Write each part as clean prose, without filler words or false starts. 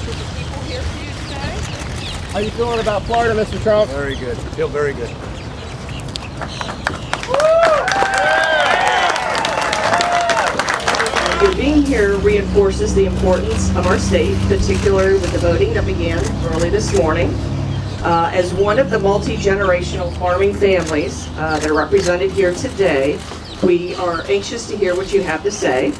group of people here for you today. How you feeling about Florida, Mr. Trump? Very good. I feel very good. Your being here reinforces the importance of our state, particularly with the voting that began early this morning. As one of the multi-generational farming families that are represented here today, we are anxious to hear what you have to say.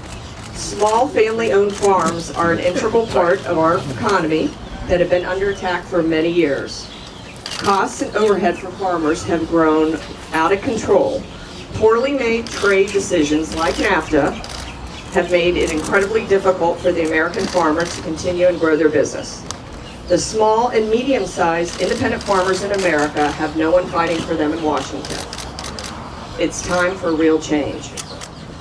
Small family-owned farms are an integral part of our economy that have been under attack for many years. Costs and overhead for farmers have grown out of control. Poorly made trade decisions like NAFTA have made it incredibly difficult for the American farmer to continue and grow their business. The small and medium-sized independent farmers in America have no one fighting for them in Washington. It's time for real change.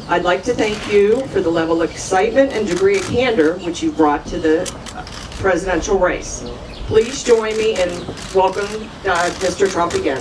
I'd like to thank you for the level of excitement and degree of candor which you brought to the presidential race. Please join me in welcoming Mr. Trump again.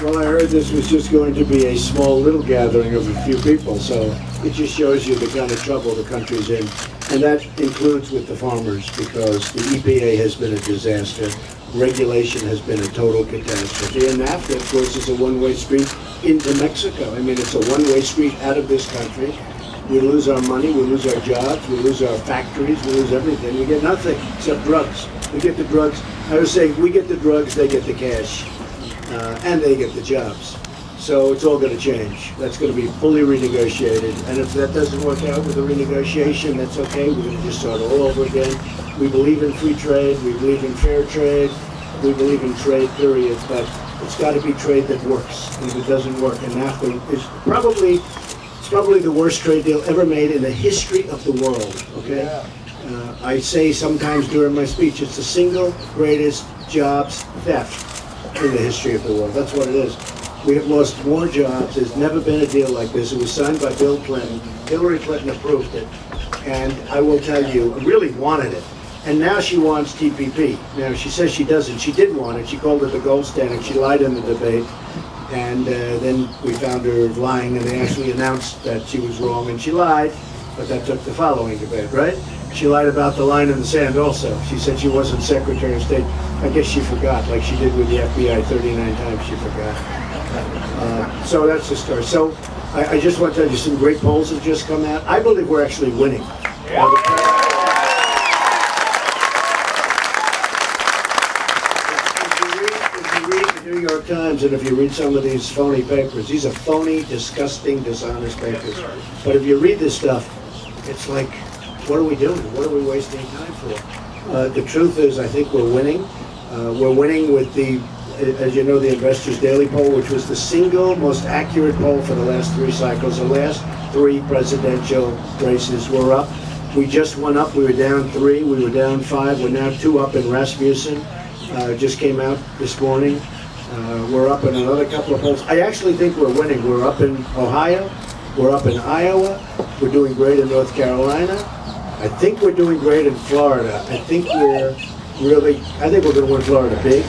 Well, I heard this was just going to be a small little gathering of a few people, so it just shows you the kind of trouble the country's in. And that includes with the farmers, because the EPA has been a disaster. Regulation has been a total catastrophe. And NAFTA, of course, is a one-way street into Mexico. I mean, it's a one-way street out of this country. We lose our money, we lose our jobs, we lose our factories, we lose everything. We get nothing except drugs. We get the drugs. I was saying, we get the drugs, they get the cash. And they get the jobs. So it's all going to change. That's going to be fully renegotiated. And if that doesn't work out with the renegotiation, that's okay. We're going to just start all over again. We believe in free trade. We believe in fair trade. We believe in trade, period. But it's got to be trade that works. And if it doesn't work, and NAFTA is probably the worst trade deal ever made in the history of the world. Okay. Yeah. I say sometimes during my speech, it's the single greatest jobs theft in the history of the world. That's what it is. We have lost more jobs. There's never been a deal like this. It was signed by Bill Clinton. Hillary Clinton approved it. And I will tell you, really wanted it. And now she wants TPP. Now, she says she doesn't. She did want it. She called it the gold standard. She lied in the debate. And then we found her lying, and they actually announced that she was wrong, and she lied. But that took the following debate, right? She lied about the line in the sand also. She said she wasn't Secretary of State. I guess she forgot, like she did with the FBI 39 times she forgot. So that's the story. So I just want to tell you, some great polls have just come out. I believe we're actually winning. If you read the New York Times, and if you read some of these phony papers, these are phony, disgusting, dishonest papers. But if you read this stuff, it's like, what are we doing? What are we wasting time for? The truth is, I think we're winning. We're winning with the, as you know, the Investors Daily poll, which was the single most accurate poll for the last 3 cycles. The last 3 presidential races were up. We just went up. We were down 3. We were down 5. We're now 2 up in Rasmussen. Just came out this morning. We're up in another couple of polls. I actually think we're winning. We're up in Ohio. We're up in Iowa. We're doing great in North Carolina. I think we're doing great in Florida. I think we're going to win Florida big.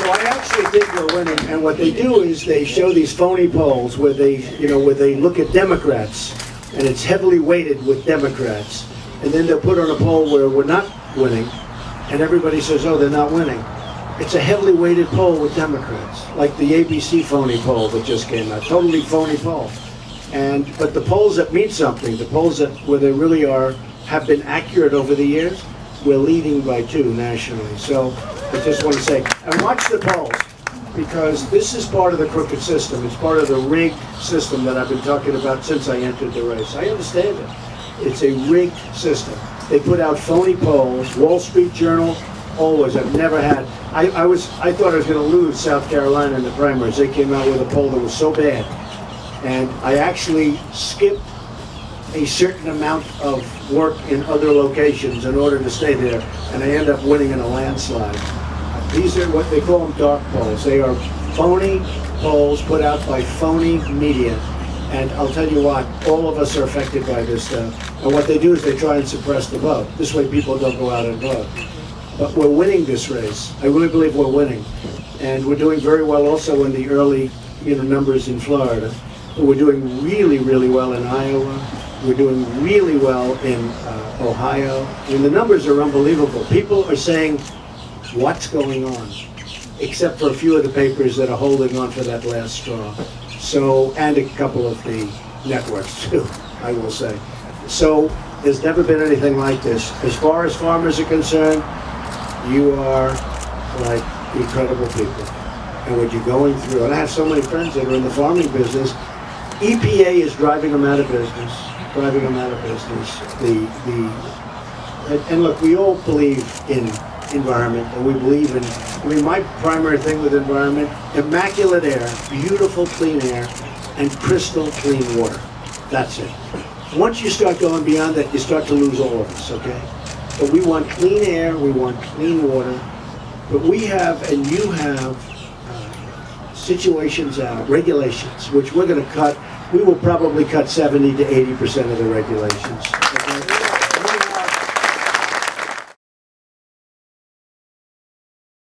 So I actually think we're winning. And what they do is they show these phony polls where they look at Democrats, and it's heavily weighted with Democrats. And then they'll put on a poll where we're not winning, and everybody says, oh, they're not winning. It's a heavily weighted poll with Democrats, like the ABC phony poll that just came out. Totally phony poll. But the polls that mean something, the polls where they really have been accurate over the years, we're leading by 2 nationally. So I just want to say, and watch the polls, because this is part of the crooked system. It's part of the rigged system that I've been talking about since I entered the race. I understand it. It's a rigged system. They put out phony polls. Wall Street Journal, always. I've never had. I thought I was going to lose South Carolina in the primaries. They came out with a poll that was so bad. And I actually skipped a certain amount of work in other locations in order to stay there, and I end up winning in a landslide. These are what they call them dark polls. They are phony polls put out by phony media. And I'll tell you what, all of us are affected by this stuff. And what they do is they try and suppress the vote. This way people don't go out and vote. But we're winning this race. I really believe we're winning. And we're doing very well also in the early, numbers in Florida. But we're doing really, really well in Iowa. We're doing really well in Ohio. I mean, the numbers are unbelievable. People are saying, what's going on? Except for a few of the papers that are holding on for that last straw. So, and a couple of the networks too, I will say. So, there's never been anything like this. As far as farmers are concerned, you are like incredible people. And what you're going through, and I have so many friends that are in the farming business, EPA is driving them out of business, and look, we all believe in environment, and we believe in, my primary thing with environment, immaculate air, beautiful clean air, and crystal clean water. That's it. Once you start going beyond that, you start to lose all of us, okay? But we want clean air, we want clean water, but we have, and you have, situations out, regulations, which we're going to cut. We will probably cut 70 to 80% of the regulations.